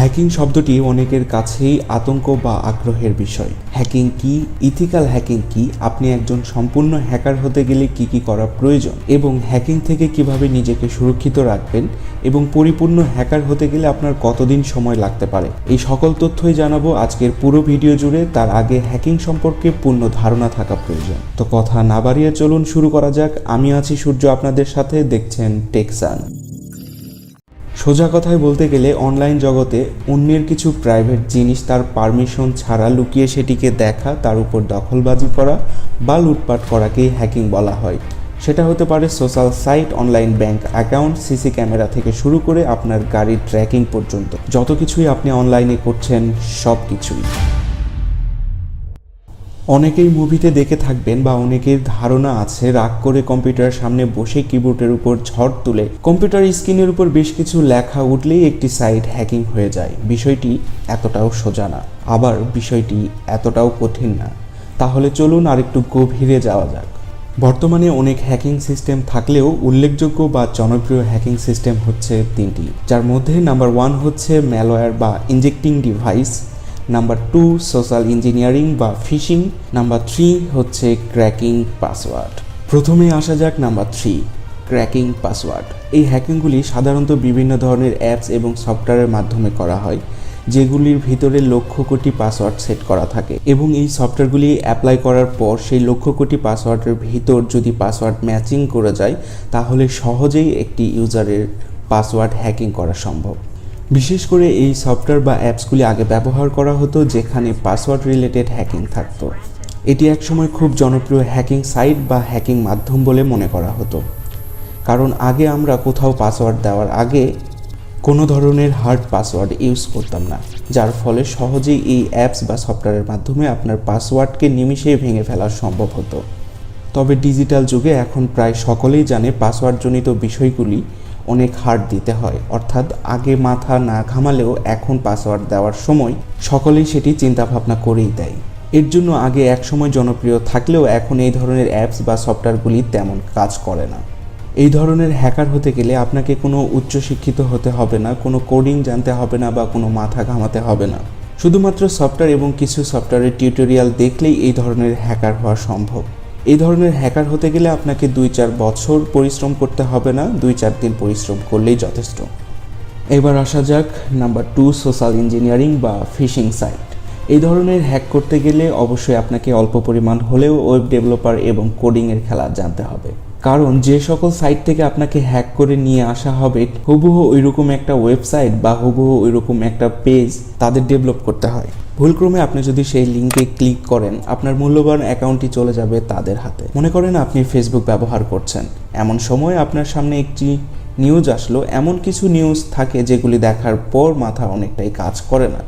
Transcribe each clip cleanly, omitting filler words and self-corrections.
Hacking শব্দটি অনেকের কাছেই আতঙ্ক বা আগ্রহের বিষয়। হ্যাকিং কি, ইথিক্যাল হ্যাকিং কি, আপনি একজন সম্পূর্ণ হ্যাকার হতে গেলে কি কি করা প্রয়োজন এবং হ্যাকিং থেকে কিভাবে নিজেকে সুরক্ষিত রাখবেন এবং পরিপূর্ণ হ্যাকার হতে গেলে আপনার কতদিন সময় লাগতে পারে, এই সকল তথ্যই জানাবো আজকের পুরো ভিডিও জুড়ে। তার আগে হ্যাকিং সম্পর্কে পূর্ণ ধারণা থাকা প্রয়োজন। তো কথা না বাড়িয়ে চলুন শুরু করা যাক। আমি আছি সূর্য, আপনাদের সাথে দেখছেন টেকসান। সোজা কথায় বলতে গেলে অনলাইন জগতে অন্যের কিছু প্রাইভেট জিনিস তার পারমিশন ছাড়া লুকিয়ে সেটিকে দেখা, তার উপর দখলবাজি করা বা লুটপাট করাকেই হ্যাকিং বলা হয়। সেটা হতে পারে social site, online bank account, CC camera থেকে শুরু করে আপনার গাড়ির ট্র্যাকিং পর্যন্ত যত কিছুই আপনি অনলাইনে করছেন সব কিছুই। অনেকেই মুভিতে দেখে থাকবেন বা অনেকের ধারণা আছে রাগ করে কম্পিউটারের সামনে বসে কিবোর্ডের উপর ঝড় তুলে কম্পিউটার স্ক্রিনের উপর বেশ কিছু লেখা উঠলেই একটি সাইট হ্যাকিং হয়ে যায়। বিষয়টি এতটাও সোজা না, আবার বিষয়টি এতটাও কঠিন না। তাহলে চলুন আরেকটু গভীরে যাওয়া যাক। বর্তমানে অনেক হ্যাকিং সিস্টেম থাকলেও উল্লেখযোগ্য বা জনপ্রিয় হ্যাকিং সিস্টেম হচ্ছে তিনটি, যার মধ্যে নাম্বার 1 হচ্ছে ম্যালওয়্যার বা injecting device, number 2 social engineering বা ফিশিং, নাম্বার 3 হচ্ছে ক্র্যাকিং পাসওয়ার্ড। প্রথমে আসা যাক নাম্বার 3, ক্র্যাকিং পাসওয়ার্ড। এই হ্যাকিংগুলি সাধারণত বিভিন্ন ধরনের অ্যাপস এবং সফটওয়্যারের মাধ্যমে করা হয়, যেগুলির ভিতরে লক্ষ কোটি পাসওয়ার্ড সেট করা থাকে এবং এই সফটওয়্যারগুলি অ্যাপ্লাই করার পর সেই লক্ষ কোটি পাসওয়ার্ডের ভিতর যদি পাসওয়ার্ড ম্যাচিং করে যায় তাহলে সহজেই একটি ইউজারের পাসওয়ার্ড হ্যাকিং করা সম্ভব। বিশেষ করে এই সফটওয়্যার বা অ্যাপসগুলি আগে ব্যবহার করা হতো যেখানে পাসওয়ার্ড রিলেটেড হ্যাকিং থাকতো। এটি একসময় খুব জনপ্রিয় হ্যাকিং সাইট বা হ্যাকিং মাধ্যম বলে মনে করা হতো, কারণ আগে আমরা কোথাও পাসওয়ার্ড দেওয়ার আগে কোনো ধরনের হার্ড পাসওয়ার্ড ইউজ করতাম না, যার ফলে সহজেই এই অ্যাপস বা সফটওয়্যারের মাধ্যমে আপনার পাসওয়ার্ডকে নিমিষেই ভেঙে ফেলা সম্ভব হতো। তবে ডিজিটাল যুগে এখন প্রায় সকলেই জানে পাসওয়ার্ডজনিত বিষয়গুলি অনেক হার্ড দিতে হয়, অর্থাৎ আগে মাথা না ঘামালেও এখন পাসওয়ার্ড দেওয়ার সময় সকলেই সেটি চিন্তাভাবনা করেই দেয়। এর জন্য আগে একসময় জনপ্রিয় থাকলেও এখন এই ধরনের অ্যাপস বা সফটওয়্যারগুলি তেমন কাজ করে না। এই ধরনের হ্যাকার হতে গেলে আপনাকে কোনো উচ্চশিক্ষিত হতে হবে না, কোনো কোডিং জানতে হবে না বা কোনো মাথা ঘামাতে হবে না। শুধুমাত্র সফটওয়্যার এবং কিছু সফটওয়্যারের টিউটোরিয়াল দেখলেই এই ধরনের হ্যাকার হওয়া সম্ভব। এই ধরনের হ্যাকার হতে গেলে আপনাকে 2-4 বছর পরিশ্রম করতে হবে না, 2-4 দিন পরিশ্রম করলেই যথেষ্ট। এবার আসা যাক নাম্বার 2, সোশ্যাল ইঞ্জিনিয়ারিং বা ফিশিং সাইট। এই ধরনের হ্যাক করতে গেলে অবশ্যই আপনাকে অল্প পরিমাণ হলেও ওয়েব ডেভেলপার এবং কোডিংয়ের খেলা জানতে হবে, কারণ যে সকল সাইট থেকে আপনাকে হ্যাক করে নিয়ে আসা হবে হুবহু ওইরকম একটা ওয়েবসাইট বা হুবহু ওইরকম একটা পেজ তাদের ডেভেলপ করতে হয়। ভুলক্রমে আপনি যদি সেই লিঙ্কে ক্লিক করেন আপনার মূল্যবান অ্যাকাউন্টটি চলে যাবে তাদের হাতে। মনে করেন আপনি ফেসবুক ব্যবহার করছেন, এমন সময় আপনার সামনে একটি নিউজ আসলো। এমন কিছু নিউজ থাকে যেগুলি দেখার পর মাথা অনেকটাই কাজ করে না,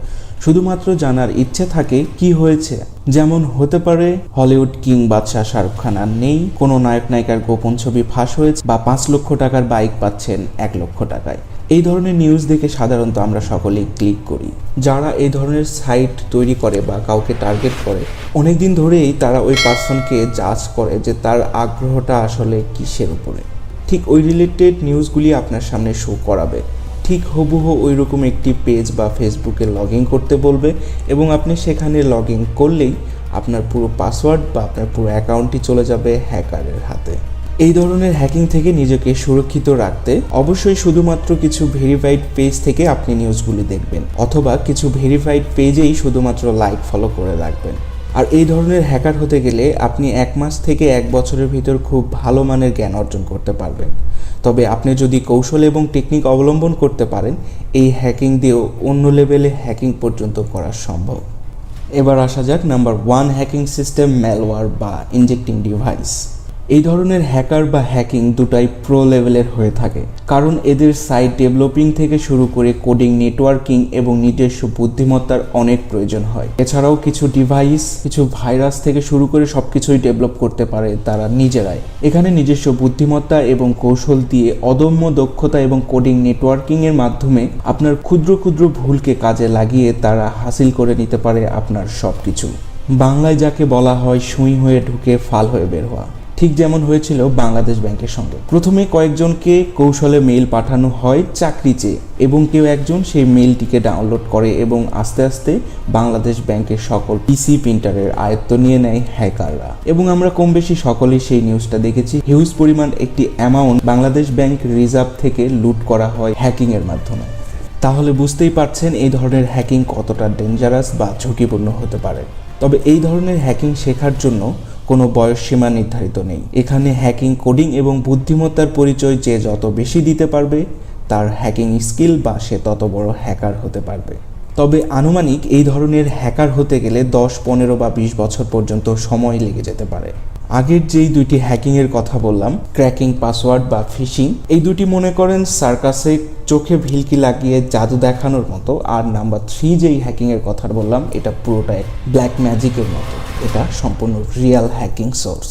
শুধুমাত্র জানার ইচ্ছে থাকে কি হয়েছে। যেমন হতে পারে হলিউড কিং বাদশাহ শাহরুখ খান আর নেই, কোনো নায়ক নায়িকার গোপন ছবি ফাঁস হয়েছে, বা 5 লক্ষ টাকার বাইক পাচ্ছেন 1 লক্ষ টাকায়। এই ধরনের নিউজ দেখে সাধারণত আমরা সকলেই ক্লিক করি। যারা এই ধরনের সাইট তৈরি করে বা কাউকে টার্গেট করে অনেকদিন ধরেই তারা ওই পার্সনকে জাজ করে যে তার আগ্রহটা আসলে কিসের উপরে। ঠিক ওই রিলেটেড নিউজগুলি আপনার সামনে শো করাবে, ঠিক হুবহু ওই রকম একটি পেজ বা ফেসবুকে লগ ইন করতে বলবে এবং আপনি সেখানে লগ ইন করলেই আপনার পুরো পাসওয়ার্ড বা আপনার পুরো অ্যাকাউন্টটি চলে যাবে হ্যাকারের হাতে। এই ধরনের হ্যাকিং থেকে নিজেকে সুরক্ষিত রাখতে অবশ্যই শুধুমাত্র কিছু ভেরিফাইড পেজ থেকে আপনি নিউজগুলি দেখবেন, অথবা কিছু ভেরিফাইড পেজেই শুধুমাত্র লাইক ফলো করে রাখবেন। আর এই ধরনের হ্যাকার হতে গেলে আপনি 1 মাস থেকে 1 বছরের ভিতর খুব ভালো মানের জ্ঞান অর্জন করতে পারবেন। তবে আপনি যদি কৌশল এবং টেকনিক অবলম্বন করতে পারেন এই হ্যাকিং দিয়েও অন্য লেভেলে হ্যাকিং পর্যন্ত করা সম্ভব। এবার আসা যাক নাম্বার 1, হ্যাকিং সিস্টেম, ম্যালওয়্যার বা ইনজেক্টিং ডিভাইস। এই ধরনের হ্যাকার বা হ্যাকিং দুটাই প্রো লেভেলের হয়ে থাকে, কারণ এদের সাইট ডেভেলপিং থেকে শুরু করে কোডিং, নেটওয়ার্কিং এবং নিজস্ব বুদ্ধিমত্তার অনেক প্রয়োজন হয়। এছাড়াও কিছু ডিভাইস, কিছু ভাইরাস থেকে শুরু করে সবকিছুই ডেভেলপ করতে পারে তারা নিজেরাই। এখানে নিজস্ব বুদ্ধিমত্তা এবং কৌশল দিয়ে অদম্য দক্ষতা এবং কোডিং, নেটওয়ার্কিং এর মাধ্যমে আপনার ক্ষুদ্র ক্ষুদ্র ভুলকে কাজে লাগিয়ে তারা হাসিল করে নিতে পারে আপনার সবকিছু। বাংলায় যাকে বলা হয় সুই হয়ে ঢুকে ফাল হয়ে বের হওয়া। ঠিক যেমন হয়েছিল বাংলাদেশ ব্যাংকের সঙ্গে। প্রথমে কয়েকজনকে কৌশলে মেইল পাঠানো হয় চাকরি চেয়ে, এবং কেউ একজন সেই মেইলটিকে ডাউনলোড করে এবং আস্তে আস্তে বাংলাদেশ ব্যাংকের সকল পিসি প্রিন্টারের আয়ত্ত নিয়ে নেয় হ্যাকাররা। এবং আমরা কম বেশি সকলেই সেই নিউজটা দেখেছি। হিউজ পরিমাণ একটি অ্যামাউন্ট বাংলাদেশ ব্যাংক রিজার্ভ থেকে লুট করা হয় হ্যাকিংয়ের মাধ্যমে। তাহলে বুঝতেই পারছেন এই ধরনের হ্যাকিং কতটা ডেঞ্জারাস বা ঝুঁকিপূর্ণ হতে পারে। তবে এই ধরনের হ্যাকিং শেখার জন্য কোনো বয়সসীমা নির্ধারিত নেই। এখানে হ্যাকিং, কোডিং এবং বুদ্ধিমত্তার পরিচয় যে যত বেশি দিতে পারবে তার হ্যাকিং স্কিল বা সে তত বড় হ্যাকার হতে পারবে। তবে আনুমানিক এই ধরনের হ্যাকার হতে গেলে 10, 15 বা 20 বছর পর্যন্ত সময় লেগে যেতে পারে। আগের যেই দুইটি হ্যাকিংয়ের কথা বললাম, ক্র্যাকিং পাসওয়ার্ড বা ফিশিং, এই দুটি মনে করেন সার্কাসে চোখে ভিলকি লাগিয়ে জাদু দেখানোর মতো। আর নাম্বার 3 যেই হ্যাকিংয়ের কথা বললাম, এটা পুরোটাই ব্ল্যাক ম্যাজিকের মতো। এটা সম্পূর্ণ রিয়েল হ্যাকিং সোর্স।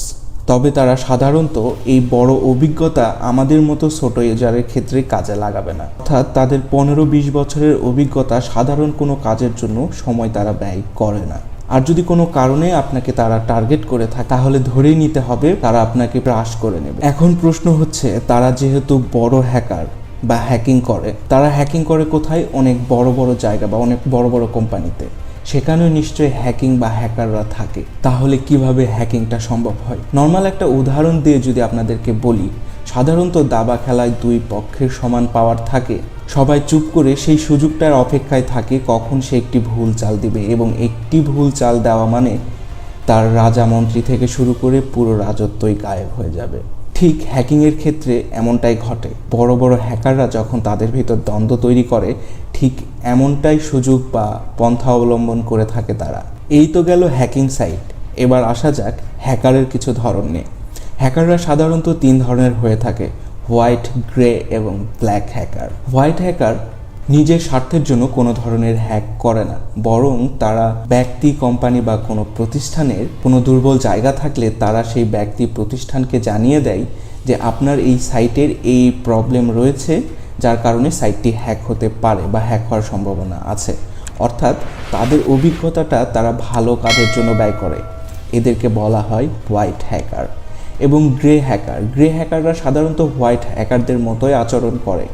তবে তারা সাধারণত এই বড় অভিজ্ঞতা আমাদের মতো ছোট ইউজারের ক্ষেত্রে কাজে লাগাবে না। অর্থাৎ তাদের 15-20 বছরের অভিজ্ঞতা সাধারণ কোনো কাজের জন্য সময় তারা ব্যয় করে না। আর যদি কোনো কারণে আপনাকে তারা টার্গেট করে থাকে তাহলে ধরেই নিতে হবে তারা আপনাকে ব্রাশ করে নেবে। এখন প্রশ্ন হচ্ছে, তারা যেহেতু বড় হ্যাকার বা হ্যাকিং করে, তারা হ্যাকিং করে কোথায়? অনেক বড় বড় জায়গা বা অনেক বড় বড় কোম্পানিতে। সেখানেও নিশ্চয়ই হ্যাকিং বা হ্যাকাররা থাকে। তাহলে কিভাবে হ্যাকিংটা সম্ভব হয়? নর্মাল একটা উদাহরণ দিয়ে যদি আপনাদেরকে বলি, সাধারণত দাবা খেলায় 2 পক্ষের সমান পাওয়ার থাকে। সবাই চুপ করে সেই সুযোগটার অপেক্ষায় থাকে কখন সে একটি ভুল চাল দিবে, এবং একটি ভুল চাল দেওয়া মানে তার রাজা মন্ত্রী থেকে শুরু করে পুরো রাজত্বই গায়েব হয়ে যাবে। ঠিক হ্যাকিংয়ের ক্ষেত্রে এমনটাই ঘটে। বড় বড় হ্যাকাররা যখন তাদের ভিতর দ্বন্দ্ব তৈরি করে, ঠিক এমনটাই সুযোগ বা পন্থা অবলম্বন করে থাকে তারা। এই তো গেল হ্যাকিং সাইট। এবার আসা যাক হ্যাকারের কিছু ধরন নিয়ে। হ্যাকাররা সাধারণত 3 ধরনের হয়ে থাকে: হোয়াইট, গ্রে এবং ব্ল্যাক হ্যাকার। হোয়াইট হ্যাকার নিজের স্বার্থের জন্য কোনো ধরনের হ্যাক করে না, বরং তারা ব্যক্তি, কোম্পানি বা কোনো প্রতিষ্ঠানের কোনো দুর্বল জায়গা থাকলে তারা সেই ব্যক্তি, প্রতিষ্ঠানকে জানিয়ে দেয় যে আপনার এই সাইটের এই প্রবলেম রয়েছে, যার কারণে সাইটটি হ্যাক হতে পারে বা হ্যাক হওয়ার সম্ভাবনা আছে। অর্থাৎ তাদের অভিজ্ঞতাটা তারা ভালো কাজের জন্য ব্যয় করে। এদেরকে বলা হয় হোয়াইট হ্যাকার। এবং গ্রে হ্যাকার। গ্রে হ্যাকাররা সাধারণত হোয়াইট হ্যাকারদের মতোই আচরণ করে,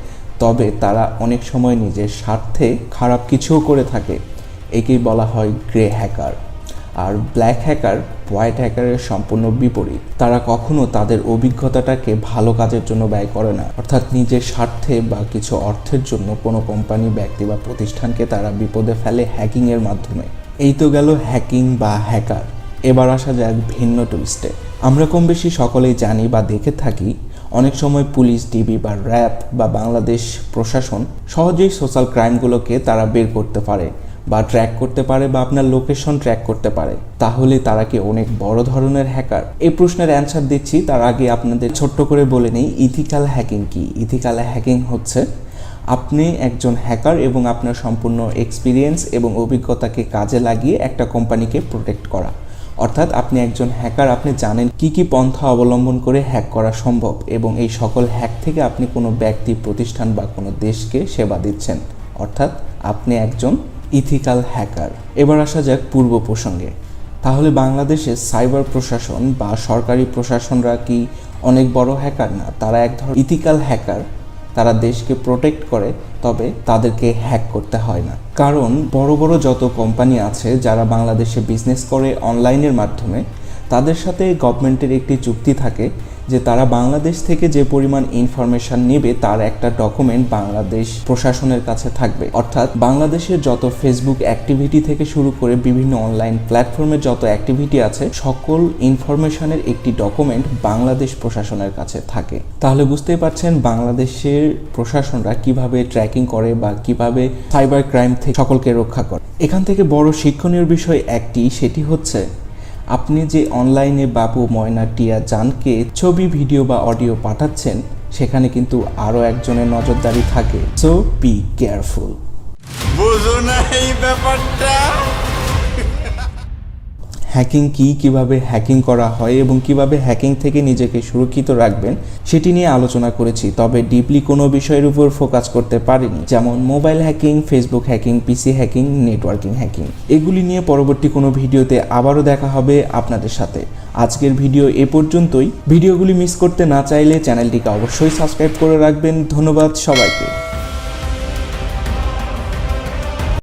তবে তারা অনেক সময় নিজের স্বার্থে খারাপ কিছুও করে থাকে। একেই বলা হয় গ্রে হ্যাকার। আর ব্ল্যাক হ্যাকার হোয়াইট হ্যাকারের সম্পূর্ণ বিপরীত। তারা কখনো তাদের অভিজ্ঞতাটাকে ভালো কাজের জন্য ব্যয় করে না, অর্থাৎ নিজের স্বার্থে বা কিছু অর্থের জন্য কোনো কোম্পানি, ব্যক্তি বা প্রতিষ্ঠানকে তারা বিপদে ফেলে হ্যাকিংয়ের মাধ্যমে। এই তো গেল হ্যাকিং বা হ্যাকার। এবার আসা যাক ভিন্ন টুইস্টে। আমরা কম বেশি সকলেই জানি বা দেখে থাকি, অনেক সময় পুলিশ, ডিবি বা র্যাব বা বাংলাদেশ প্রশাসন সহজেই সোশ্যাল ক্রাইমগুলোকে তারা বের করতে পারে বা ট্র্যাক করতে পারে বা আপনার লোকেশন ট্র্যাক করতে পারে। তাহলে তারা কি অনেক বড় ধরনের হ্যাকার? এই প্রশ্নের অ্যান্সার দিচ্ছি, তার আগে আপনাদের ছোট্ট করে বলে নেই ইথিক্যাল হ্যাকিং কি। ইথিক্যাল হ্যাকিং হচ্ছে আপনি একজন হ্যাকার এবং আপনার সম্পূর্ণ এক্সপিরিয়েন্স এবং অভিজ্ঞতাকে কাজে লাগিয়ে একটা কোম্পানিকে প্রোটেক্ট করা। অর্থাৎ আপনি একজন হ্যাকার, আপনি জানেন কি কি পন্থা অবলম্বন করে হ্যাক করা সম্ভব, এবং এই সকল হ্যাক থেকে আপনি কোনো ব্যক্তি, প্রতিষ্ঠান বা কোনো দেশকে সেবা দিচ্ছেন। অর্থাৎ আপনি একজন ইথিক্যাল হ্যাকার। এবার আসা যাক পূর্ব প্রসঙ্গে। তাহলে বাংলাদেশের সাইবার প্রশাসন বা সরকারি প্রশাসনরা কি অনেক বড় হ্যাকার? না, তারা এক ধরনের ইথিক্যাল হ্যাকার। তারা দেশকে প্রোটেক্ট করে, তবে তাদেরকে হ্যাক করতে হয় না। কারণ বড় বড় যত কোম্পানি আছে যারা বাংলাদেশে বিজনেস করে অনলাইনের মাধ্যমে, তাদের সাথে গভর্নমেন্টের একটি চুক্তি থাকে যে তারা বাংলাদেশ থেকে যে পরিমাণ ইনফরমেশন নেবে তার একটা ডকুমেন্ট বাংলাদেশ প্রশাসনের কাছে থাকবে। অর্থাৎ বাংলাদেশের যত ফেসবুক অ্যাক্টিভিটি থেকে শুরু করে বিভিন্ন অনলাইন প্ল্যাটফর্মের যত অ্যাক্টিভিটি আছে, সকল ইনফরমেশনের একটি ডকুমেন্ট বাংলাদেশ প্রশাসনের কাছে থাকে। তাহলে বুঝতেই পারছেন বাংলাদেশের প্রশাসনরা কিভাবে ট্র্যাকিং করে বা কিভাবে সাইবার ক্রাইম থেকে সকলকে রক্ষা করে। এখান থেকে বড় শিক্ষণীয় বিষয় একটি, সেটি হচ্ছে আপনি যে অনলাইনে বাবু, ময়না, টিয়া, জানকে ছবি, ভিডিও বা অডিও পাঠাচ্ছেন, সেখানে কিন্তু আরও একজনের নজরদারি থাকে। So be careful. বুঝো না এই ব্যাপারটা? হ্যাকিং কি, কিভাবে হ্যাকিং করা হয় এবং কিভাবে হ্যাকিং থেকে নিজেকে সুরক্ষিত রাখবেন সেটি নিয়ে আলোচনা করেছি, তবে ডিপলি কোনো বিষয়ের উপর ফোকাস করতে পারিনি, যেমন মোবাইল হ্যাকিং, ফেসবুক হ্যাকিং, পিসি হ্যাকিং, নেটওয়ার্কিং হ্যাকিং। এগুলি নিয়ে পরবর্তী কোনো ভিডিওতে আবারও দেখা হবে আপনাদের সাথে। আজকের ভিডিও এ পর্যন্তই। ভিডিওগুলি মিস করতে না চাইলে চ্যানেলটিকে অবশ্যই সাবস্ক্রাইব করে রাখবেন। ধন্যবাদ সবাইকে।